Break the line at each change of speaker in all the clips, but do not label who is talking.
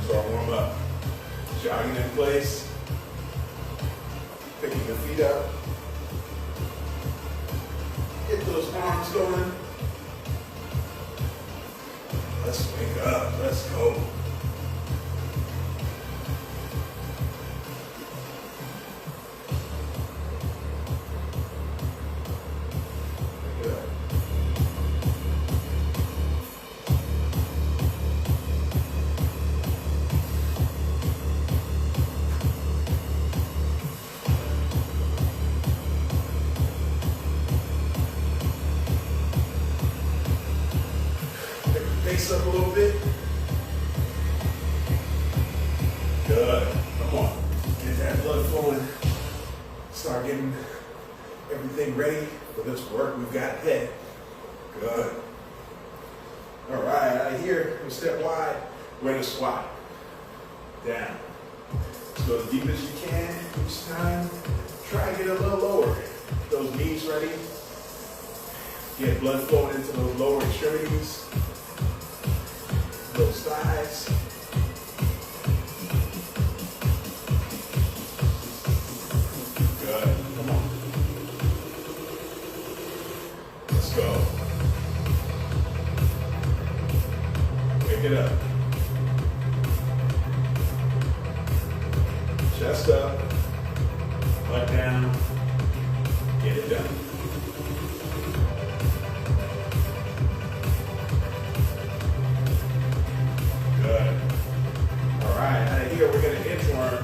into our warm up. Jogging in place, picking the feet up. Get those arms going. Let's wake up, let's go. Face up a little bit. Good. Come on. Get that blood flowing. Start getting everything ready for this work we've got ahead. Good. All right, out of here, we step wide. We're gonna squat. Down. Let's go as deep as you can each time. Try to get a little lower. Get those knees ready. Get blood flowing into those lower extremities. Those thighs. Good. Come on. Let's go. Pick it up. Chest up. Butt down. Get it done. Good. All right, out of here, we're going to inchworm.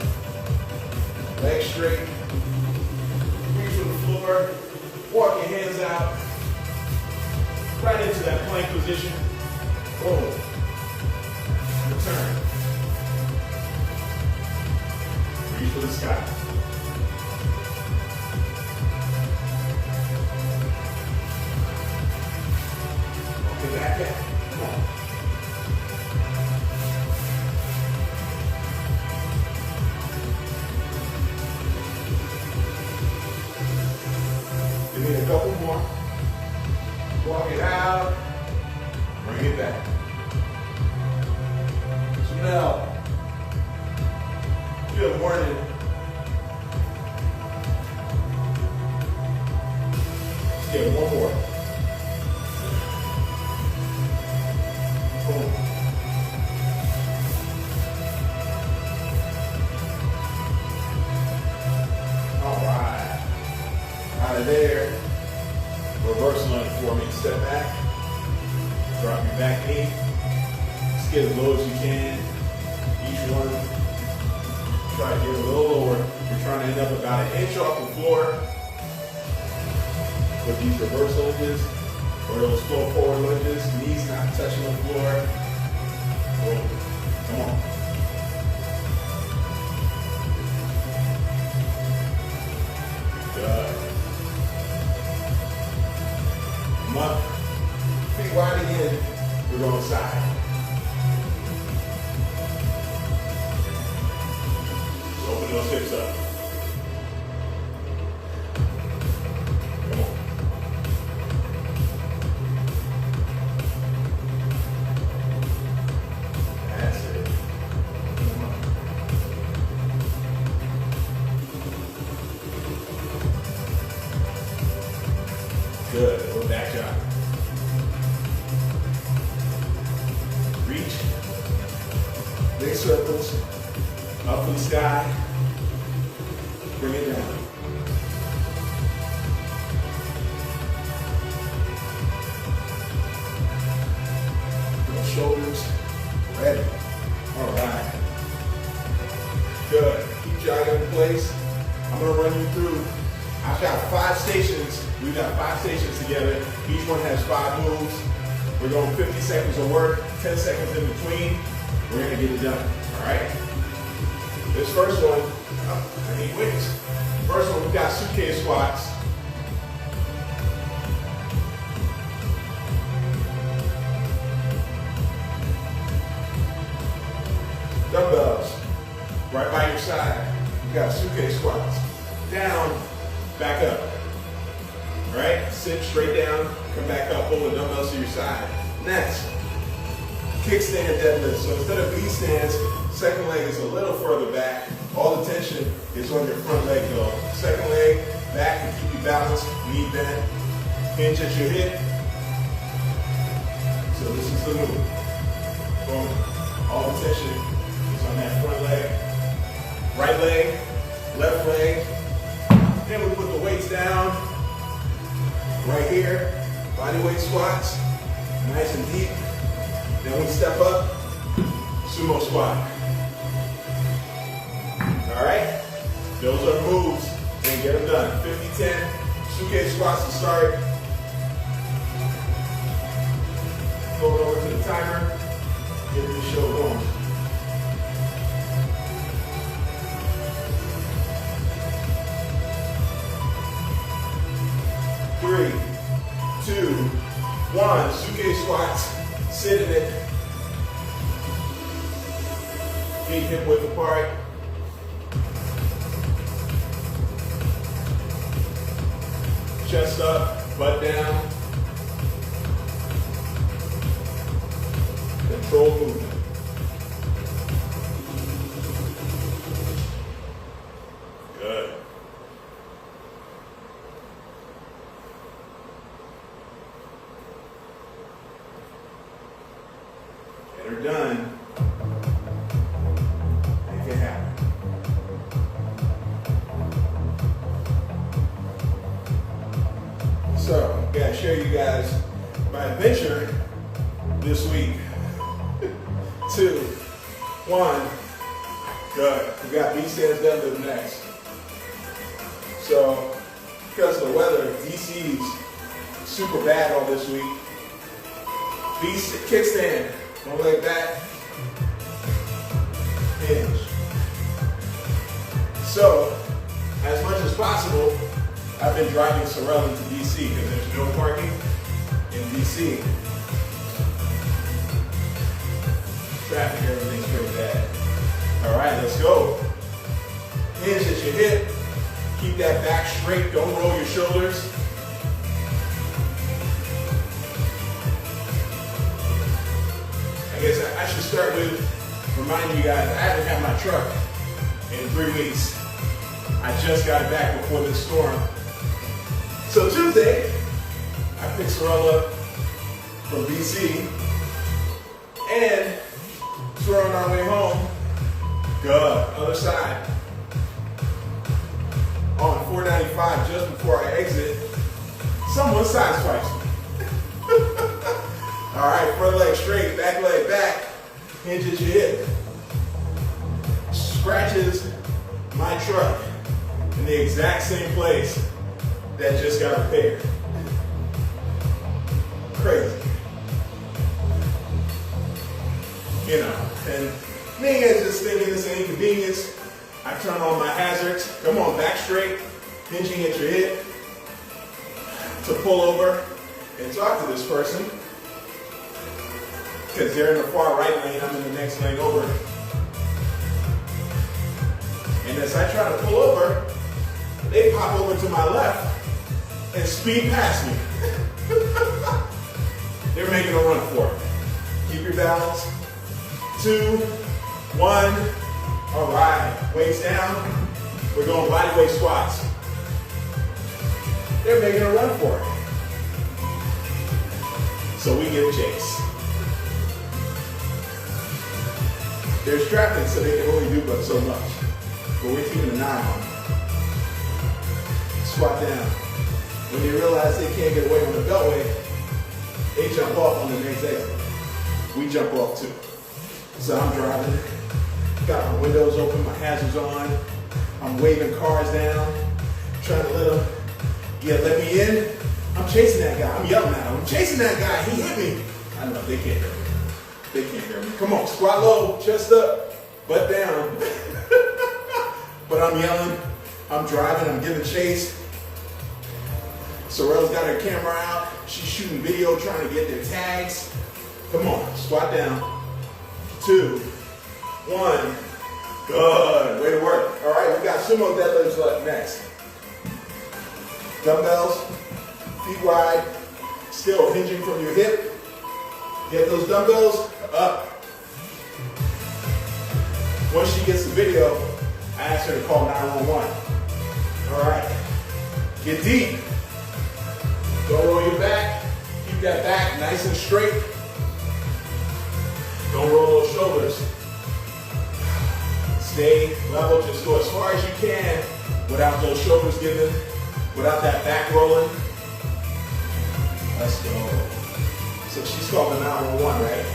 Legs straight. Reach from the floor. Walk your hands out. Right into that plank position. Boom. Return. Reach for the sky. Okay, back up. Come on. Give me a couple more. Walk it out. Bring it back. Smell. Good morning. Let's get one more. Boom. All right. Out of there. Reverse lunge for me. Step back. Drop your back knee. Just get as low as you can. Each one. Try to get a little lower. We're trying to end up about an inch off the floor with these reverse lunges or those flow forward lunges. Knees not touching the floor. Boom. Come on. Good. Come up. Feet wide again. We're going side. Open those hips up. Come on. That's it. Come on. Good. We're back up. Reach. Big circles. Up in the sky. Bring it down. Your shoulders ready. All right. Good. Keep jogging in place. I'm going to run you through. I've got 5 stations. We've got 5 stations together. Each one has 5 moves. We're going 50 seconds of work, 10 seconds in between. We're going to get it done. All right? This first one, I need weights. First one, we've got suitcase squats. Dumbbells, right by your side. We've got suitcase squats. Down, back up. All right, sit straight down, come back up, pull the dumbbells to your side. Next, kickstand deadlift. So instead of V stands, second leg is a little further back. All the tension is on your front leg though. Second leg back to keep you balanced, knee bent, hinge at your hip. So this is the move. Boom. All the tension is on that front leg. Right leg, left leg. Then we put the weights down right here. Body weight squats, nice and deep. Then we step up, sumo squat. All right? Those are moves, and get them done. 50-10, suke squats to start. Go over to the timer, get the show going. Three, two, one. Suke squats. Sit in it. Feet hip width apart. Chest up, butt down. Control movement. Good. Get her done. Make it happen. So, I gotta share you guys my adventure this week. 2, 1. Good. We got V-stands deadlift next. So, because of the weather, DC's super bad all this week. Kickstand, one leg back, hinge. So, as much as possible, I've been driving Sorel into DC because there's no parking in DC. Traffic, everything's pretty bad. All right, let's go. Hinge at your hip. Keep that back straight. Don't roll your shoulders. I guess I should start with reminding you guys, I haven't had my truck in 3 weeks. I just got it back before this storm. So Tuesday, I picked Sorel up from BC, and we're on our way home. Good. Other side. On 495, just before I exit, someone sideswipes me. All right, front leg straight, back leg back, hinge at your hip. Scratches my truck in the exact same place that just got repaired. Crazy. You know, and me is just thinking it's an inconvenience. I turn on my hazards. Come on, back straight, hinging at your hip to pull over and talk to this person. Because they're in the far right lane, I'm in the next lane over. And as I try to pull over, they pop over to my left and speed past me. They're making a run for it. Keep your balance. 2, 1. All right, weights down. We're going body weight squats. They're making a run for it. So we give chase. There's traffic, so they can only do but so much. But we're keeping an eye on them. Squat down. When they realize they can't get away on the beltway, they jump off on the next exit. We jump off too. So I'm driving, got my windows open, my hazards on, I'm waving cars down, trying to let them, let me in. I'm chasing that guy, I'm yelling at him, I'm chasing that guy, he hit me. I know, they can't hear me. They can't hear me. Come on, squat low, chest up, butt down. But I'm yelling, I'm driving, I'm giving chase. Sorel's got her camera out, she's shooting video, trying to get their tags. Come on, squat down. 2, 1. Good. Way to work. All right, we got sumo deadlifts up next. Dumbbells, feet wide, still hinging from your hip. Get those dumbbells up. Once she gets the video, I ask her to call 911. All right. Get deep. Don't roll your back. Keep that back nice and straight. Don't roll those shoulders. Stay level. Just go as far as you can without those shoulders giving, without that back rolling. Let's go. So she's calling 911, right?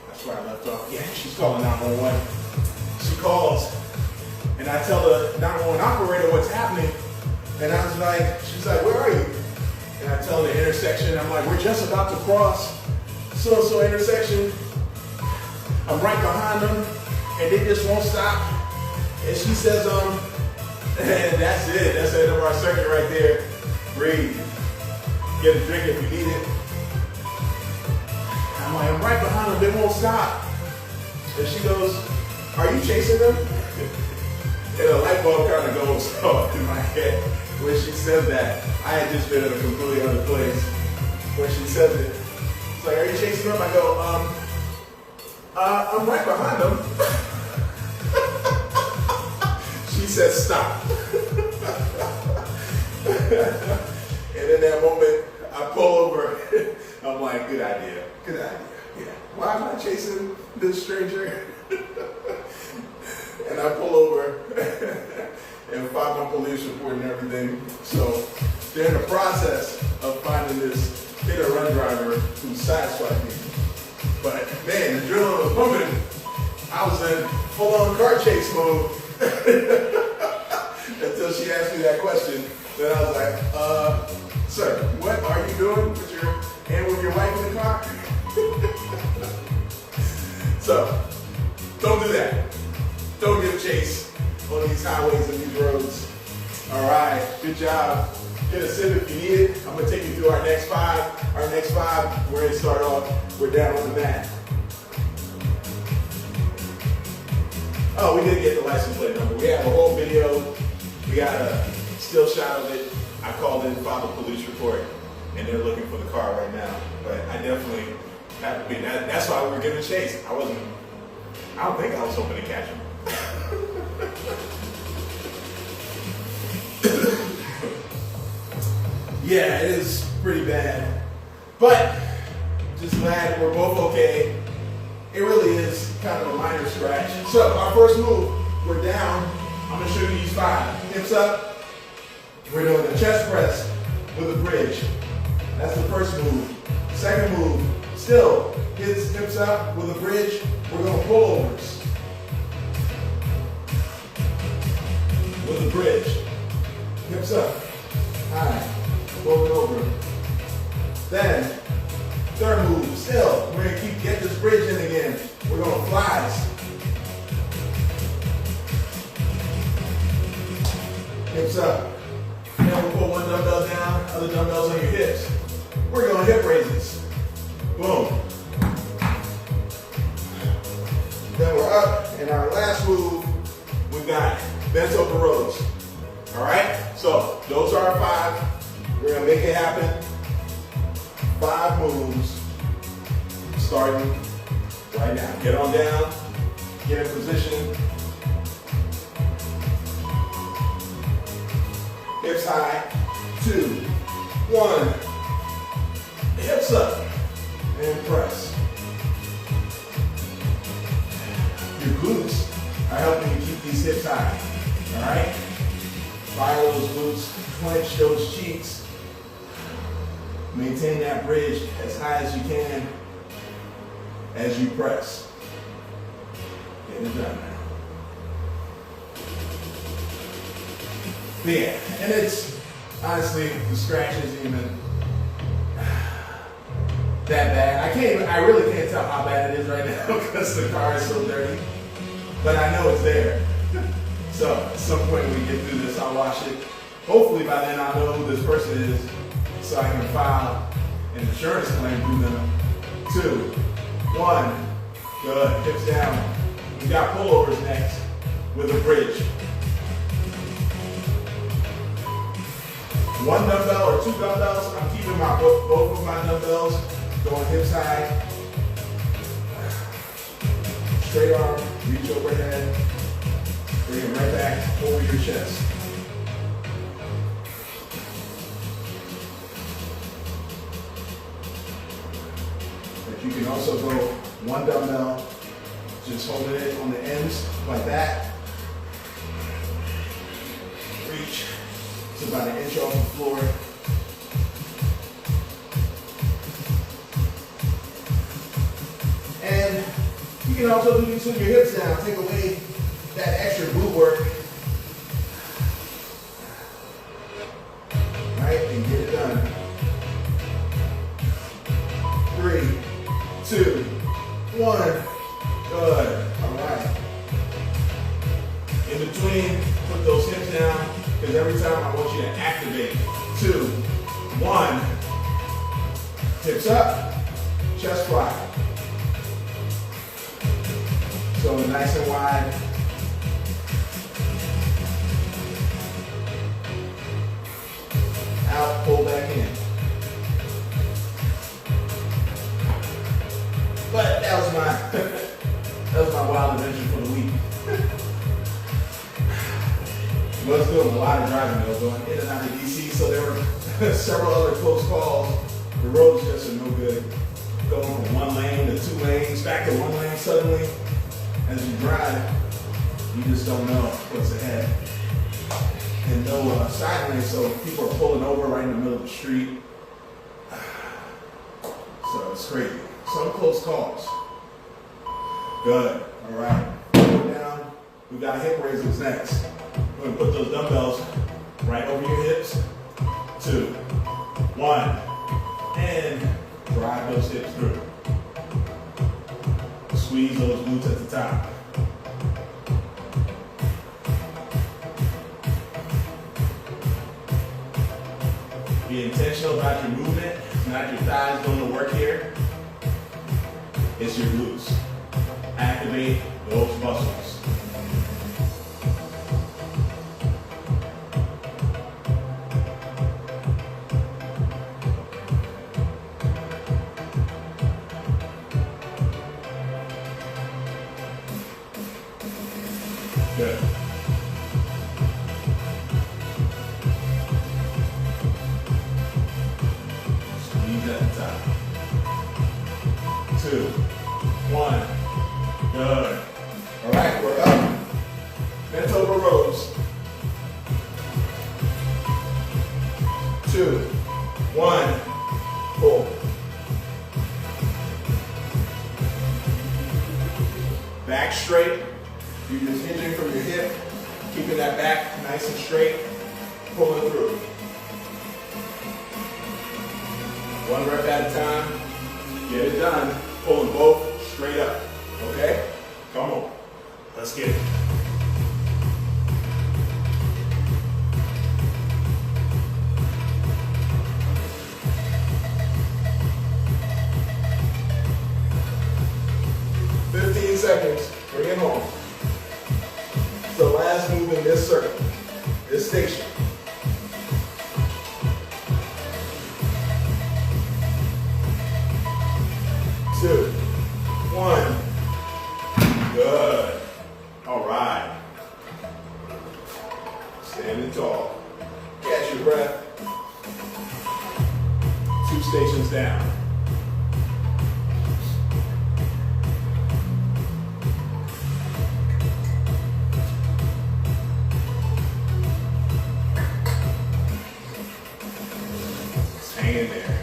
That's where I left off. Yeah, she's calling 911. She calls, and I tell the 911 operator what's happening. And I was like, she's like, where are you? And I tell her the intersection. I'm like, we're just about to cross so-and-so intersection. I'm right behind them, and they just won't stop. And she says, and that's it. That's the end of our circuit right there. Breathe. Get a drink if you need it. I'm like, I'm right behind them. They won't stop. And she goes, are you chasing them? And a light bulb kind of goes off in my head when she said that. I had just been in a completely other place when she said it. It's like, are you chasing them? I go, I'm right behind them. She said, stop. And in that moment, I pull over. I'm like, good idea. Good idea. Yeah. Why am I chasing this stranger? And I pull over and file my police report and everything. So they're in the process of finding this hit or run driver who sideswiped me. But man, the adrenaline was pumping. I was in full-on car chase mode until she asked me that question. Then I was like, sir, what are you doing with your wife in the car? So, don't do that. Don't give chase on these highways and these roads. All right, good job. Get a sip if you need it. I'm gonna take you through our next five. Our next five, we're gonna start off, we're down on the mat. Oh, we didn't get the license plate number. We have a whole video. We got a still shot of it. I called in, filed a police report, and they're looking for the car right now. But I definitely have to be, that's why we were giving chase. I don't think I was hoping to catch him. Yeah, it is pretty bad. But just glad we're both okay. It really is kind of a minor scratch. So our first move, we're down. I'm gonna show you these five. Hips up. We're doing a chest press with a bridge. That's the first move. Second move, still hips up with a bridge. We're going pullovers with a bridge. Hips up, high, rolling over. Then third move, still we're gonna get this bridge in again. We're going flies. Hips up. Now we'll put one dumbbell down, other dumbbells on your hips. We're going hip raises. Boom. Then we're up, and our last move, we've got bent over rows. All right? So those are our five. We're gonna make it happen. 5 moves, starting right now. Get on down, get in position. Hips high, 2, 1. Hips up, and press. Your glutes are helping you keep these hips high, all right? Fire those glutes, clench those cheeks. Maintain that bridge as high as you can as you press. Get it done now. Yeah, and it's, honestly, the scratch isn't even that bad. I really can't tell how bad it is right now because the car is so dirty. But I know it's there. So at some point when we get through this, I'll wash it. Hopefully by then I'll know who this person is so I can file an insurance claim through them. 2, 1, good, hips down. We got pullovers next with a bridge. 1 dumbbell or 2 dumbbells. I'm keeping both of my dumbbells going hips high. Straight arm, reach overhead, bring it right back over your chest. But you can also go one dumbbell, just holding it on the ends like that. Reach to about an inch off the floor. And you can also do this with your hips down. Take away that extra glute work. Right, and get it done. 3, 2, 1. Good. All right. In between, put those hips down, because every time I want you to activate. 2, 1. Hips up, chest fly. So nice and wide. Out, pull back in. But that was my wild adventure for the week. Was doing a lot of driving though, going in and out of DC, so there were several other close calls. The roads just are no good. Going from 1 lane to 2 lanes, back to 1 lane suddenly. As you drive, you just don't know what's ahead. And no side lanes, so people are pulling over right in the middle of the street. So it's crazy. Some close calls. Good. All right. Go down. We've got hip raisers next. We're going to put those dumbbells right over your hips. 2, 1. And drive those hips through. Squeeze those glutes at the top. Be intentional about your movement. It's not your thighs doing the work here. It's your glutes. Activate those muscles. Good. Squeeze at the top. 2, 1. Good. All right, we're up. Bent over rows. 2, 1. Pull. Back straight. You're just hinging from your hip, keeping that back nice and straight, pulling through. 1 rep at a time. Get it done. Pulling both straight up. Okay? Come on. Let's get it. Seconds, bring it home. It's the last move in this circle, this station. 2, 1. Good. All right. Standing tall. Catch your breath. 2 stations down. Hang in there.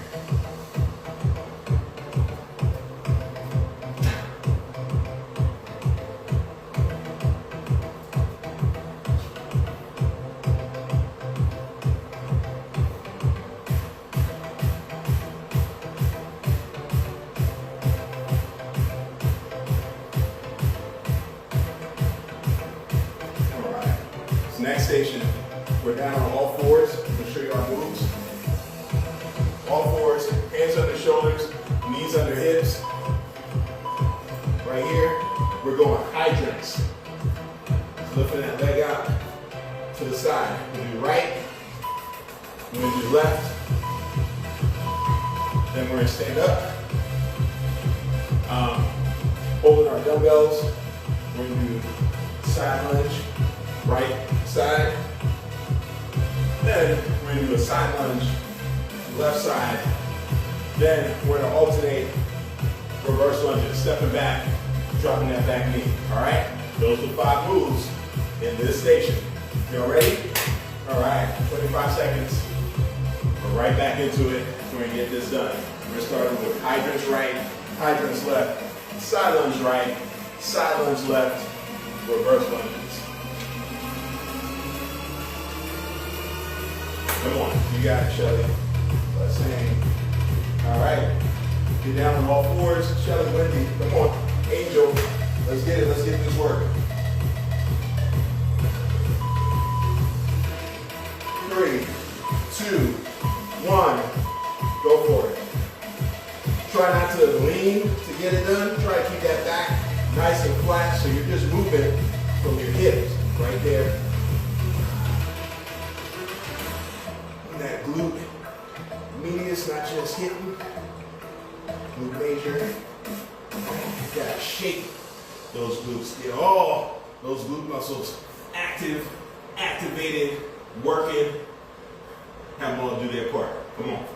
All right. This next station, we're down on all fours. I'm going to show you our moves. All fours, hands under shoulders, knees under hips. Right here, we're going hydrants. Lifting that leg out to the side. We'll do right, we're going to do left, then we're going to stand up, holding our dumbbells. We're going to do side lunge, right side. Then we're going to do a side lunge, left side. Then we're going to alternate reverse lunges, stepping back, dropping that back knee. All right? Those are 5 moves in this station. Y'all ready? All right, 25 seconds. We're right back into it. We're going to get this done. We're starting with hydrants right, hydrants left, side lunge right, side lunge left, reverse lunges. Come on, you got it, Shelly. Let's sing. All right, get down on all fours. Shelly, Wendy, come on. Angel, let's get it. Let's get this work. 3, 2, 1, go for it. Try not to lean to get it done. Try to keep that back nice and flat so you're just moving from your hips right there. And that glute medius, not just hitting. Glute major. You gotta shake those glutes. Get all those glute muscles active, activated, working. Have them all do their part. Come on.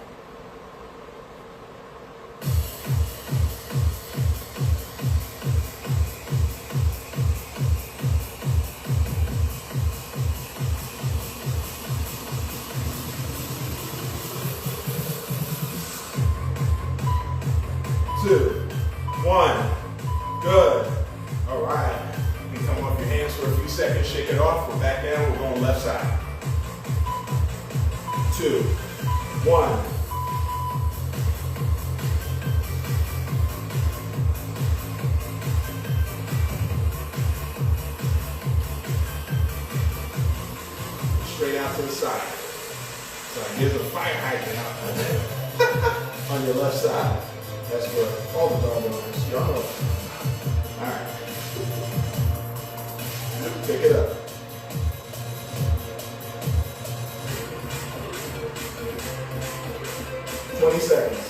Two, 1, good. All right. You can come off your hands for a few seconds, shake it off. We're back down, we're going left side. 2, 1. Straight out to the side. So here's a fire hydrant out there on your left side. That's where all the dumbbells, y'all know. All right. Pick it up. Seconds.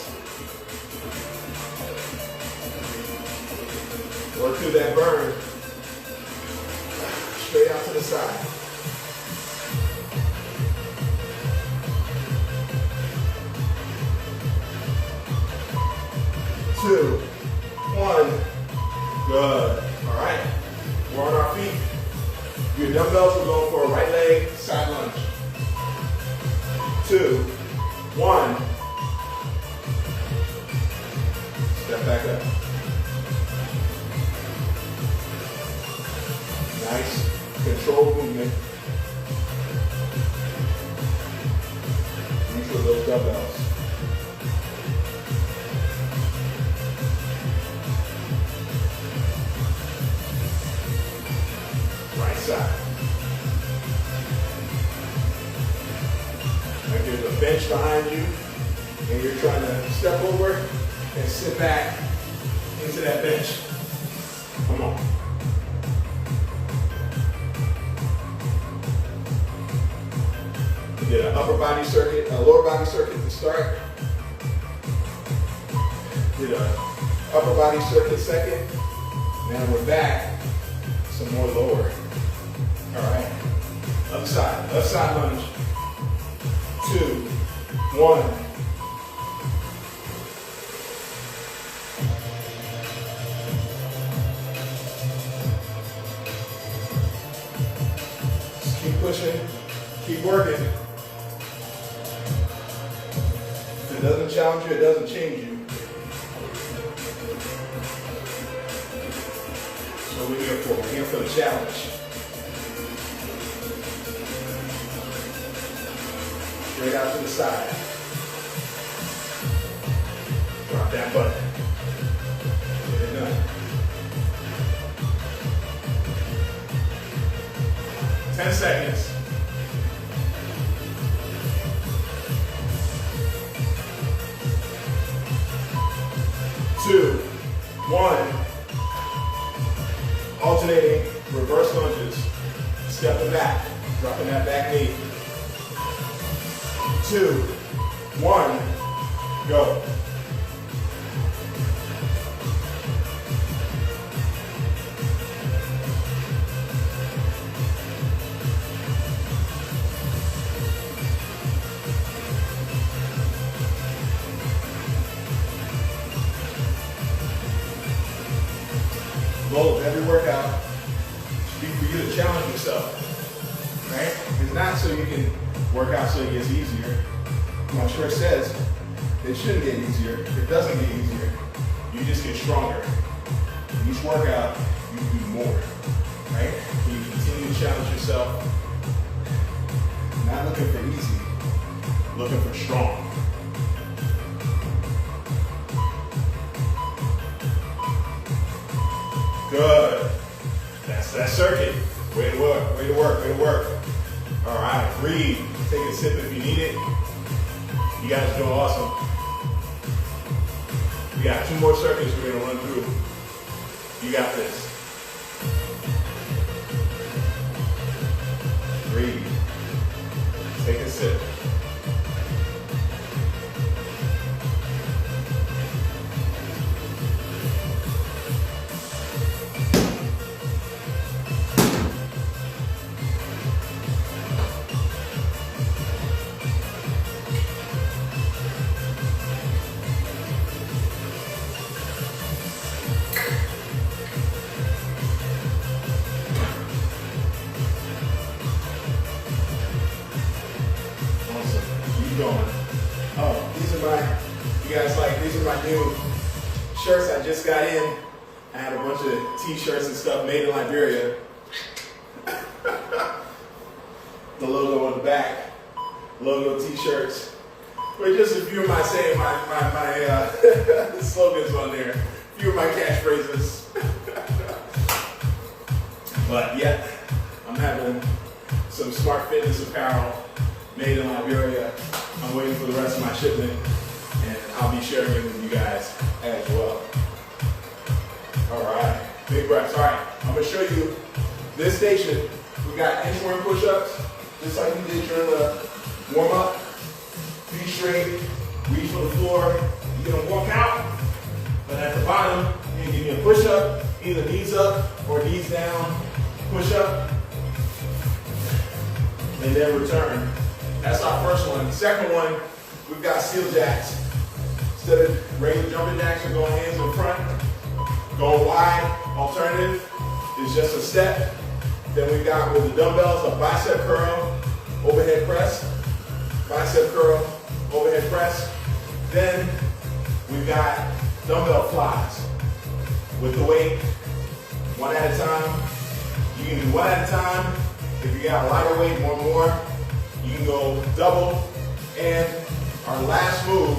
Work through that burn. Straight out to the side. Two, 1, good. All right, we're on our feet. Your dumbbells, we're going for a right leg side lunge. 2, 1. Step back up. Nice, controlled movement. Neutral those dumbbells. Right side. Like there's a bench behind you, and you're trying to step over and sit back into that bench. Come on. We did an upper body circuit, a lower body circuit to start. Did an upper body circuit second. Now we're back. Some more lower. All right. Left side lunge. 2, 1. Keep pushing, keep working. If it doesn't challenge you, it doesn't change you. That's what we're here for. We're here for the challenge. Straight out to the side. Drop that butt. Get it done. 10 seconds. 2, 1. Alternating reverse lunges. Stepping back, dropping that back knee. 2, 1, go. The goal of every workout should be for you to challenge yourself, right? It's not so you can work out so it gets easier. My shirt says it shouldn't get easier. It doesn't get easier. You just get stronger. Each workout, you do more, right? You continue to challenge yourself. Not looking for easy, looking for strong. Good. That's that circuit. Way to work, way to work, way to work. All right, breathe. Take a sip if you need it. You guys are doing awesome. We got 2 more circuits we're gonna run through. You got this. Breathe. Take a sip. Shirts I just got in. I had a bunch of t-shirts and stuff made in Liberia. The logo on the back, logo t-shirts. With just a few of my slogans on there, a few of my catchphrases. But yeah, I'm having some smart fitness apparel made in Liberia. I'm waiting for the rest of my shipment, and I'll be sharing it with you guys as well. All right, big reps. All right, I'm gonna show you this station. We got inchworm push-ups, just like you did during the warm-up. Be straight, reach for the floor. You're gonna walk out, but at the bottom, you're gonna give me a push-up, either knees up or knees down, push-up, and then return. That's our first one. Second one, we've got seal jacks. Instead of regular jumping jacks, we're going hands in front, going wide. Alternative is just a step. Then we got with the dumbbells a bicep curl, overhead press, bicep curl, overhead press. Then we've got dumbbell flies with the weight, one at a time. You can do one at a time. If you got a lighter weight, more. You can go double. And our last move,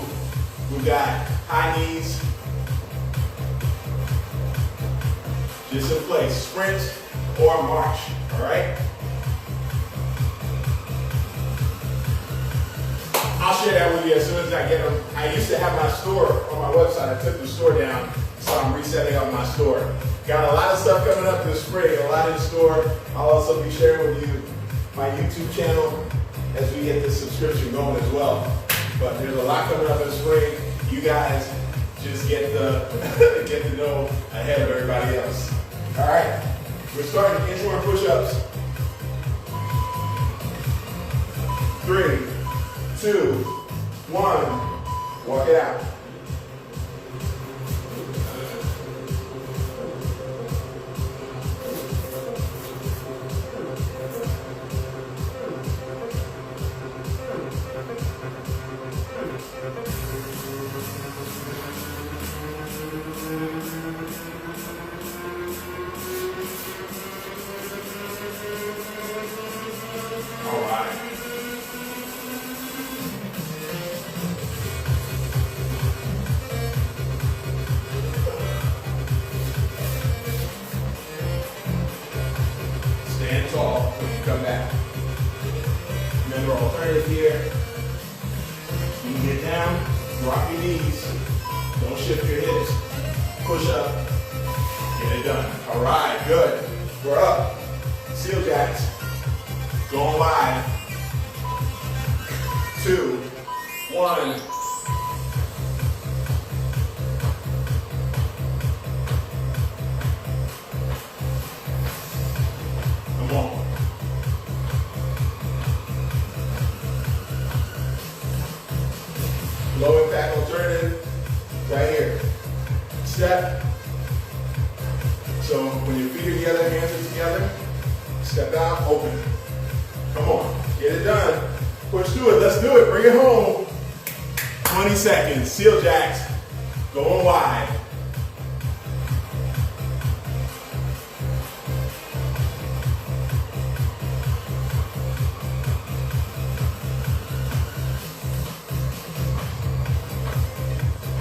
we've got high knees, just in place, sprint or march, all right? I'll share that with you as soon as I get them. I used to have my store on my website. I took the store down, so I'm resetting up my store. Got a lot of stuff coming up this spring, a lot in store. I'll also be sharing with you my YouTube channel as we get this subscription going as well. But there's a lot coming up in spring. You guys just get to know ahead of everybody else. All right, we're starting inchworm push-ups. 3, 2, 1, walk it out. Stand tall when you come back. Remember, alternative here. You can get down, drop your knees, don't shift your hips. Push up, get it done. All right, good. We're up. Seal jacks, going wide. 2, 1. Come on. Low impact alternative, right here. Step, So when your feet are together, hands are together, step out, open. Come on, get it done. Push through it, let's do it, bring it home. 20 seconds, seal jacks, going wide.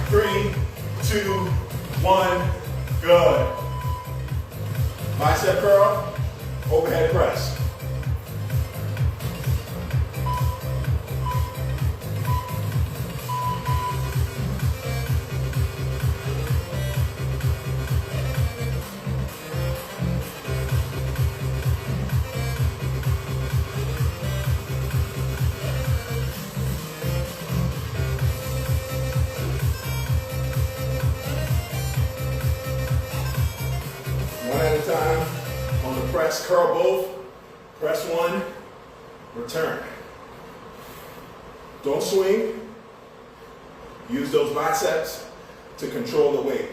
Three, two, one, good. Bicep curl, overhead press. One at a time. On the press, curl both. Press one, return. Don't swing. Use those biceps to control the weight.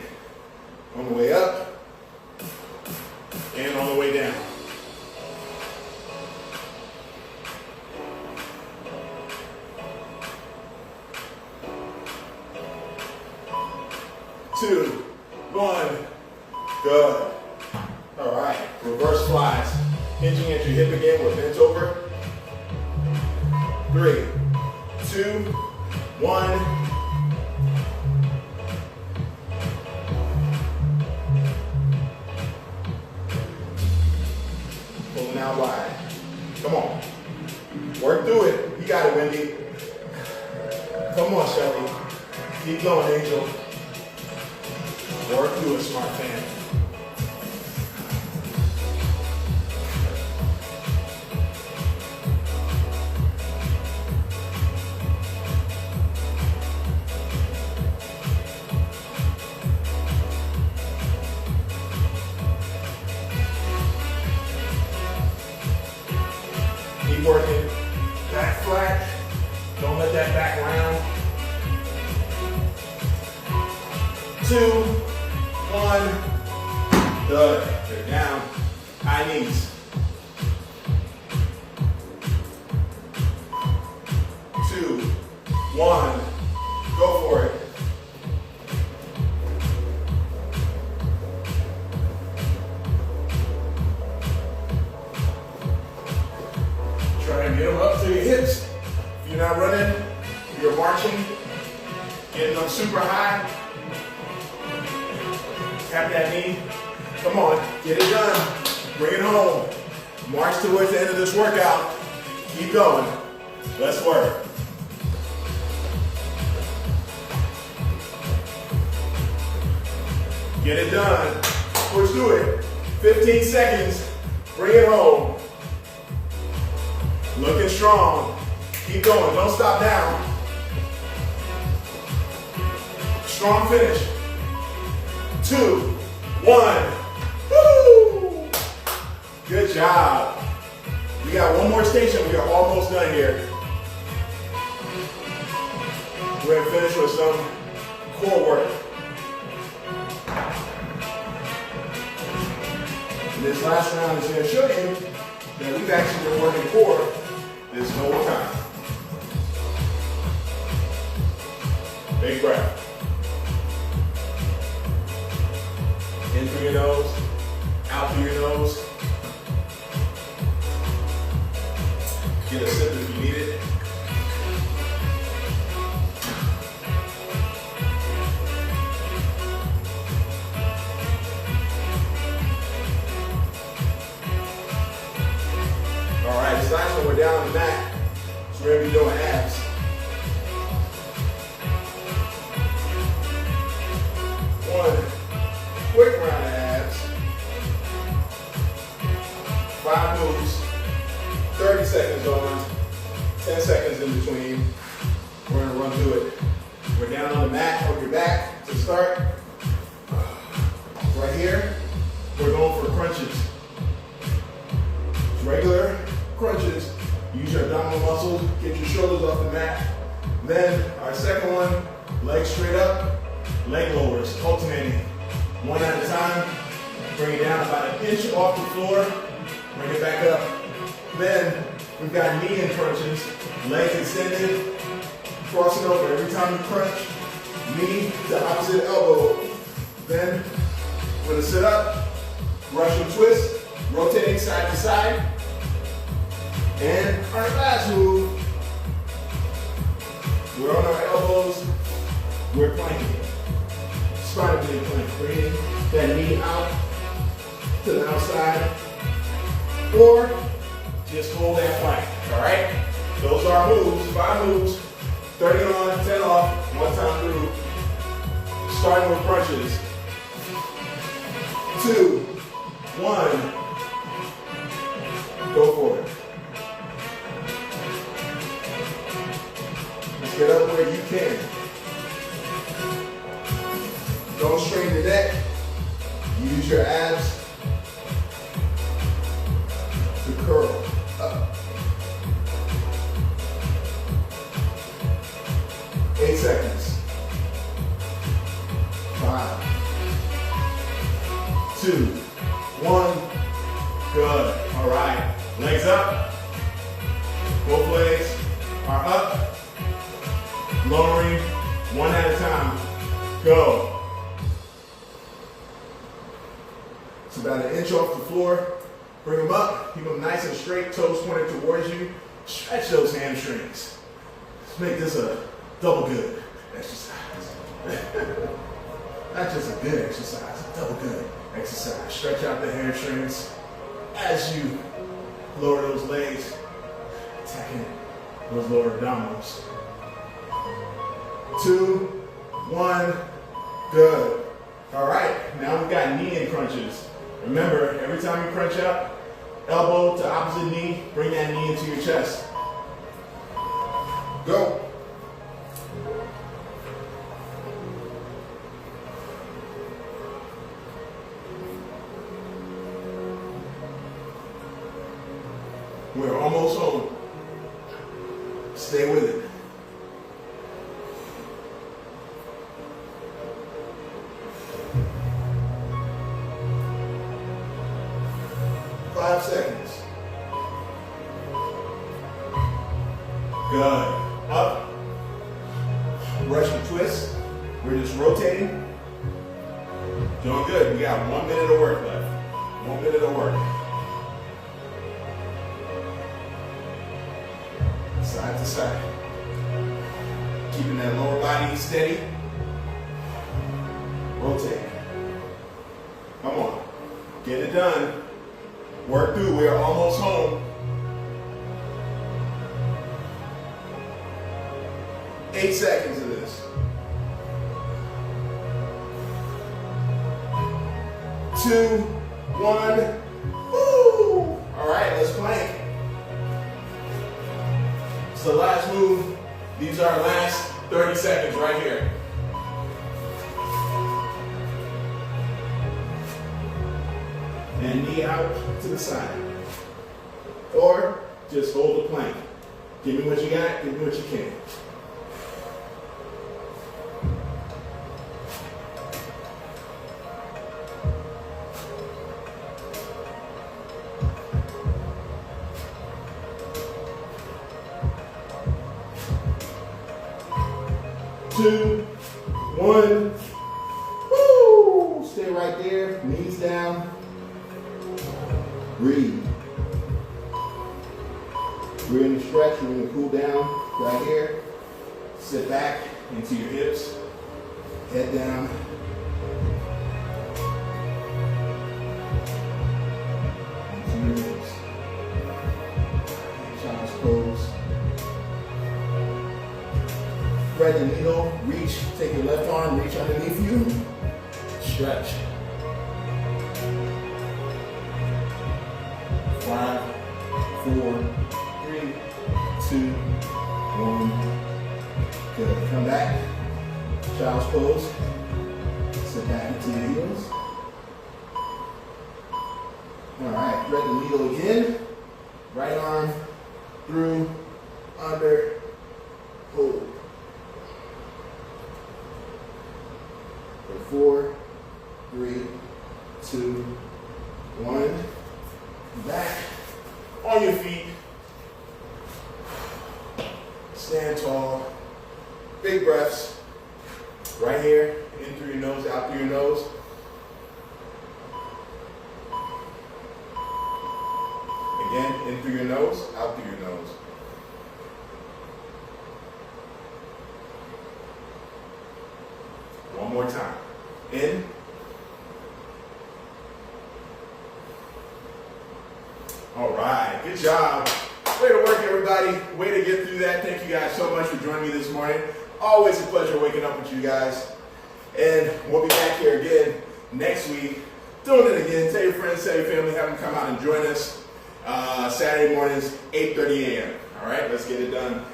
On the way up and on the way down. Two, one, good. All right, reverse flies. Hinging at your hip again, we're bent over. 3, 2, 1. Pulling out wide. Come on. Work through it. You got it, Wendy. Come on, Shelly. Keep going, Angel. Work through it, smart fan. Keep working. Back flat. Don't let that back round. 2, 1. Good. Good. Down. High knees. 2, 1. Go for it. Try and get them up to your hips. If you're not running, you're marching, getting them super high. Tap that knee. Come on, get it done. Bring it home. March towards the end of this workout. Keep going. Let's work. Get it done. Push through it. 15 seconds. Bring it home. Looking strong. Keep going. Don't stop down. Strong finish. 2, 1. Woo! Good job. We got one more station. We are almost done here. We're going to finish with some core work. And this last round is going to show you that we've actually been working core this whole time. Big breath. In through your nose, out through your nose. Get a sip if you need it. All right, this last one we're down on the mat, so we're gonna be doing abs. One quick round of abs. 5 moves, 30 seconds on, 10 seconds in between. We're gonna run through it. We're down on the mat on your back to start. Right here, we're going for crunches. Regular crunches. Use your abdominal muscles, get your shoulders off the mat. Then our second one, legs straight up, leg lowers, alternating. One at a time. Bring it down about an inch off the floor. Bring it back up. Then we've got knee in crunches. Legs extended. Crossing over. Every time you crunch, knee to opposite elbow. Then we're going to sit up. Russian twist. Rotating side to side. And our last move. We're on our elbows. We're planking. Spinal blade plank. Bringing that knee out to the outside. Or just hold that plank. Alright? Those are our moves. 5 moves. 30 on, 10 off. 1 time through. Starting with crunches. 2, 1. Go for it. Let's get up where you can. Don't strain the neck. Use your abs to curl up. 8 seconds. 5, 2, 1. Good. All right. Legs up. Both legs are up. Lowering 1 at a time. Go. It's about an inch off the floor. Bring them up. Keep them nice and straight. Toes pointed towards you. Stretch those hamstrings. Let's make this a double good exercise. Not just a good exercise, a double good exercise. Stretch out the hamstrings as you lower those legs, attacking those lower abdominals. 2, 1, good. All right, now we've got knee in crunches. Remember, every time you crunch up, elbow to opposite knee, bring that knee into your chest. Go. We're almost home. Stay with it. Five seconds. Good. Up. Russian twist. We're just rotating. Doing good. We got 1 minute of work left. 1 minute of work. Side to side. Keeping that lower body steady. Rotate. Come on. Get it done. Work through. We are almost home. 8 seconds of this. 2, 1. Woo! All right, let's plank. It's the last move. These are our last 30 seconds right here. And knee out to the side. Or just hold the plank. Give me what you got, give me what you can. Two, 1. Woo! Stay right there, knees down. Breathe. We're in the stretch, we're in the cool down right here. Sit back into your hips, head down. Into your hips. Child's pose. Thread the needle, reach, take your left arm, reach underneath you. Stretch. 5, 4, 3, 2, 1. Good. Come back. Child's pose. Sit back into your heels. All right. Thread the needle again. Right arm through, under, hold. 4, 3, 2, 2, 1. Back on your feet. Stand tall. Big breaths. Right here. In through your nose, out through your nose. Again, in through your nose, out through your nose. One more time. In. All right, good job. Way to work, everybody. Way to get through that. Thank you guys so much for joining me this morning. Always a pleasure waking up with you guys. And we'll be back here again next week. Doing it again. Tell your friends, tell your family, have them come out and join us. Saturday mornings, 8:30 a.m. All right, let's get it done.